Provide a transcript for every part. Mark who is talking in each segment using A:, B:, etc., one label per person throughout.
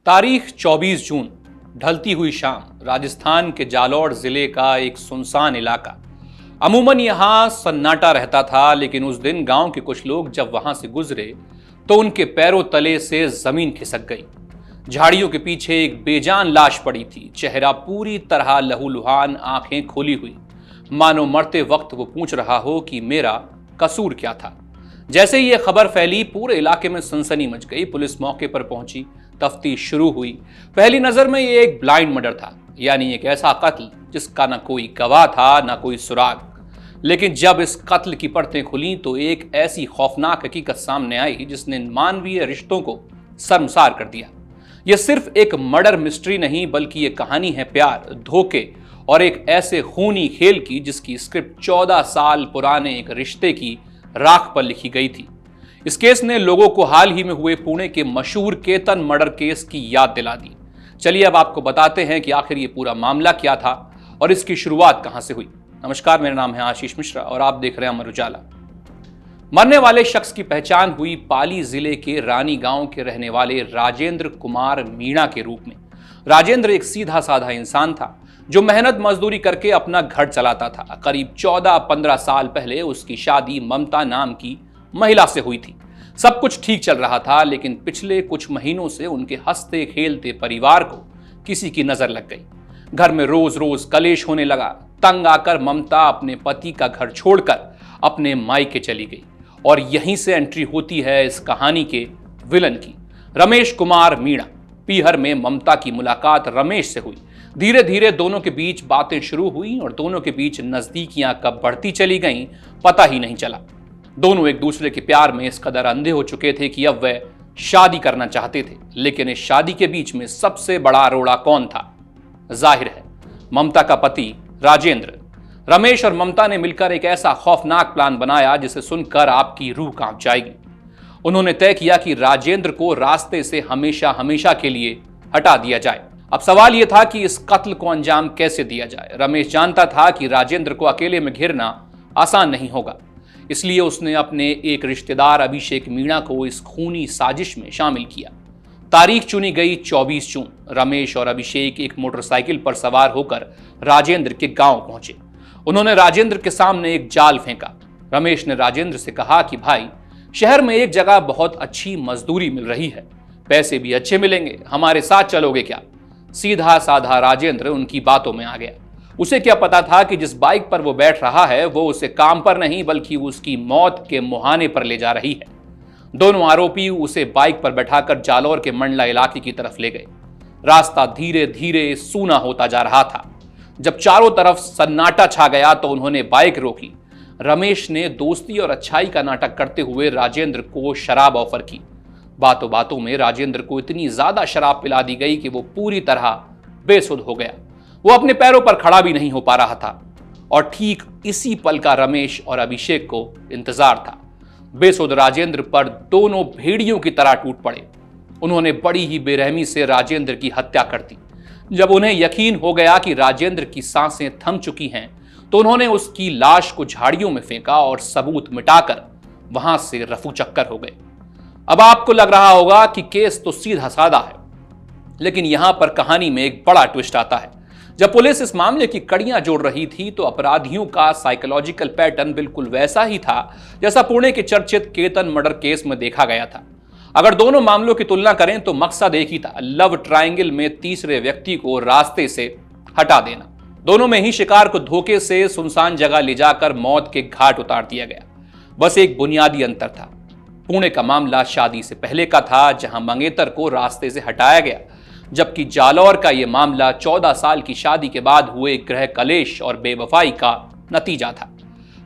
A: तारीख 24 जून, ढलती हुई शाम, राजस्थान के जालौर जिले का एक सुनसान इलाका। अमूमन यहां सन्नाटा रहता था, लेकिन उस दिन गांव के कुछ लोग जब वहां से गुजरे तो उनके पैरों तले से जमीन खिसक गई। झाड़ियों के पीछे एक बेजान लाश पड़ी थी, चेहरा पूरी तरह लहूलुहान, आंखें खोली हुई, मानो मरते वक्त वो पूछ रहा हो कि मेरा कसूर क्या था। जैसे ही यह खबर फैली, पूरे इलाके में सनसनी मच गई। पुलिस मौके पर पहुंची, तफ्तीश शुरू हुई। पहली नजर में यह एक ब्लाइंड मर्डर था, यानी एक ऐसा कत्ल जिसका ना कोई गवाह था, ना कोई सुराग। लेकिन जब इस कत्ल की परतें खुली तो एक ऐसी खौफनाक हकीकत सामने आई जिसने मानवीय रिश्तों को शर्मसार कर दिया। यह सिर्फ एक मर्डर मिस्ट्री नहीं, बल्कि यह कहानी है प्यार, धोखे और एक ऐसे खूनी खेल की जिसकी स्क्रिप्ट 14 साल पुराने एक रिश्ते की राख पर लिखी गई थी। इस केस ने लोगों को हाल ही में हुए पुणे के मशहूर केतन मर्डर केस की याद दिला दी। चलिए अब आपको बताते हैं कि आखिर ये पूरा मामला क्या था और इसकी शुरुआत कहां से हुई। नमस्कार, मेरा नाम है आशीष मिश्रा और आप देख रहे हैं अमर उजाला। मरने वाले शख्स की पहचान हुई पाली जिले के रानी गांव के रहने वाले राजेंद्र कुमार मीणा के रूप में। राजेंद्र एक सीधा साधा इंसान था जो मेहनत मजदूरी करके अपना घर चलाता था। करीब 14-15 साल पहले उसकी शादी ममता नाम की महिला से हुई थी। सब कुछ ठीक चल रहा था, लेकिन पिछले कुछ महीनों से उनके हंसते खेलते परिवार को किसी की नजर लग गई। घर में रोज रोज कलेश होने लगा। तंग आकर ममता अपने पति का घर छोड़कर अपने मायके चली गई और यहीं से एंट्री होती है इस कहानी के विलन की। रमेश कुमार मीणा। पीहर में ममता की मुलाकात रमेश से हुई। धीरे धीरे दोनों के बीच बातें शुरू हुई और दोनों के बीच नजदीकियां कब बढ़ती चली गईं पता ही नहीं चला। दोनों एक दूसरे के प्यार में इस कदर अंधे हो चुके थे कि अब वह शादी करना चाहते थे। लेकिन इस शादी के बीच में सबसे बड़ा रोड़ा कौन था? जाहिर है ममता का पति राजेंद्र। रमेश और ममता ने मिलकर एक ऐसा खौफनाक प्लान बनाया जिसे सुनकर आपकी रूह कांप जाएगी। उन्होंने तय किया कि राजेंद्र को रास्ते से हमेशा हमेशा के लिए हटा दिया जाए। अब सवाल यह था कि इस कत्ल को अंजाम कैसे दिया जाए। रमेश जानता था कि राजेंद्र को अकेले में घेरना आसान नहीं होगा, इसलिए उसने अपने एक रिश्तेदार अभिषेक मीणा को इस खूनी साजिश में शामिल किया। तारीख चुनी गई 24 जून। रमेश और अभिषेक एक मोटरसाइकिल पर सवार होकर राजेंद्र के गांव पहुंचे। उन्होंने राजेंद्र के सामने एक जाल फेंका। रमेश ने राजेंद्र से कहा कि भाई, शहर में एक जगह बहुत अच्छी मजदूरी मिल रही है, पैसे भी अच्छे मिलेंगे, हमारे साथ चलोगे क्या? सीधा साधा राजेंद्र उनकी बातों में आ गया। उसे क्या पता था कि जिस बाइक पर वो बैठ रहा है वो उसे काम पर नहीं बल्कि उसकी मौत के मुहाने पर ले जा रही है। दोनों आरोपी उसे बाइक पर बैठाकर जालौर के मंडला इलाके की तरफ ले गए। रास्ता धीरे धीरे सूना होता जा रहा था। जब चारों तरफ सन्नाटा छा गया तो उन्होंने बाइक रोकी। रमेश ने दोस्ती और अच्छाई का नाटक करते हुए राजेंद्र को शराब ऑफर की। बातों बातों में राजेंद्र को इतनी ज्यादा शराब पिला दी गई कि वो पूरी तरह बेसुध हो गया। वो अपने पैरों पर खड़ा भी नहीं हो पा रहा था और ठीक इसी पल का रमेश और अभिषेक को इंतजार था। बेसुध राजेंद्र पर दोनों भेड़ियों की तरह टूट पड़े। उन्होंने बड़ी ही बेरहमी से राजेंद्र की हत्या कर दी। जब उन्हें यकीन हो गया कि राजेंद्र की सांसें थम चुकी हैं तो उन्होंने उसकी लाश को झाड़ियों में फेंका और सबूत मिटाकर वहां से रफू चक्कर हो गए। अब आपको लग रहा होगा कि केस तो सीधा साधा है, लेकिन यहां पर कहानी में एक बड़ा ट्विस्ट आता है। जब पुलिस इस मामले की कड़ियां जोड़ रही थी तो अपराधियों का साइकोलॉजिकल पैटर्न बिल्कुल वैसा ही था जैसा पुणे के चर्चित केतन मर्डर केस में देखा गया था। अगर दोनों मामलों की तुलना करें तो मकसद एक ही था, लव ट्रायंगल में तीसरे व्यक्ति को रास्ते से हटा देना। दोनों में ही शिकार को धोखे से सुनसान जगह ले जाकर मौत के घाट उतार दिया गया। बस एक बुनियादी अंतर था। पुणे का मामला शादी से पहले का था, जहां मंगेतर को रास्ते से हटाया गया, जबकि जालौर का यह मामला 14 साल की शादी के बाद हुए गृह कलेश और बेवफाई का नतीजा था।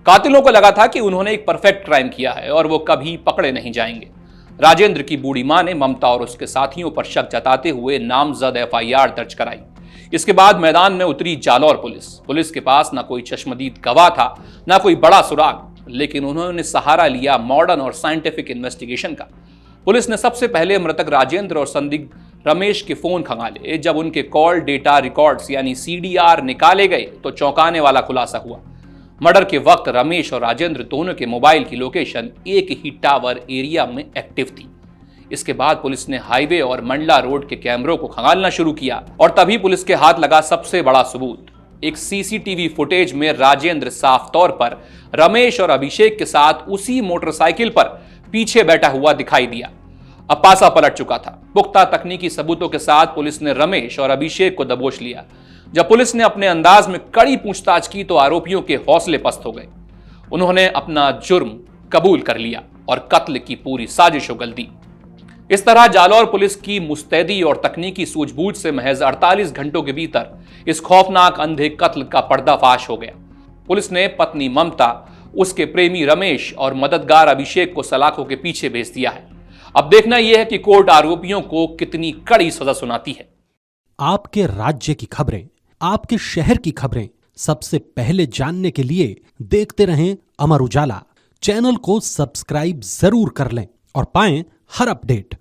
A: कातिलों को लगा था कि उन्होंने एक परफेक्ट क्राइम किया है और वो कभी पकड़े नहीं जाएंगे। राजेंद्र की बूढ़ी मां ने ममता और उसके साथियों पर शक जताते हुए नामजद एफआईआर दर्ज कराई। इसके बाद मैदान में उतरी जालौर पुलिस। पुलिस के पास ना कोई चश्मदीद गवाह था, ना कोई बड़ा सुराग, लेकिन उन्होंने सहारा लिया मॉडर्न और साइंटिफिक इन्वेस्टिगेशन का। पुलिस ने सबसे पहले मृतक राजेंद्र और संदिग्ध रमेश के फोन खंगाले। जब उनके कॉल डेटा रिकॉर्ड्स यानी सीडीआर निकाले गए तो चौंकाने वाला खुलासा हुआ। मर्डर के वक्त रमेश और राजेंद्र दोनों के मोबाइल की लोकेशन एक ही टावर एरिया में एक्टिव थी। इसके बाद पुलिस ने हाईवे और मंडला रोड के कैमरों को खंगालना शुरू किया और तभी पुलिस के हाथ लगा सबसे बड़ा सबूत। एक सीसीटीवी फुटेज में राजेंद्र साफ तौर पर रमेश और अभिषेक के साथ उसी मोटरसाइकिल पर पीछे बैठा हुआ दिखाई दिया। अब पासा पलट चुका था। पुख्ता तकनीकी सबूतों के साथ पुलिस ने रमेश और अभिषेक को दबोच लिया। जब पुलिस ने अपने अंदाज में कड़ी पूछताछ की तो आरोपियों के हौसले पस्त हो गए। उन्होंने अपना जुर्म कबूल कर लिया और कत्ल की पूरी साजिश उगल दी। इस तरह जालौर पुलिस की मुस्तैदी और तकनीकी सूझबूझ से महज 48 घंटों के भीतर इस खौफनाक अंधे कत्ल का पर्दाफाश हो गया। पुलिस ने पत्नी ममता, उसके प्रेमी रमेश और मददगार अभिषेक को सलाखों के पीछे भेज दिया है। अब देखना यह है कि कोर्ट आरोपियों को कितनी कड़ी सजा सुनाती है।
B: आपके राज्य की खबरें, आपके शहर की खबरें सबसे पहले जानने के लिए देखते रहें अमर उजाला। चैनल को सब्सक्राइब जरूर कर लें और पाएं हर अपडेट।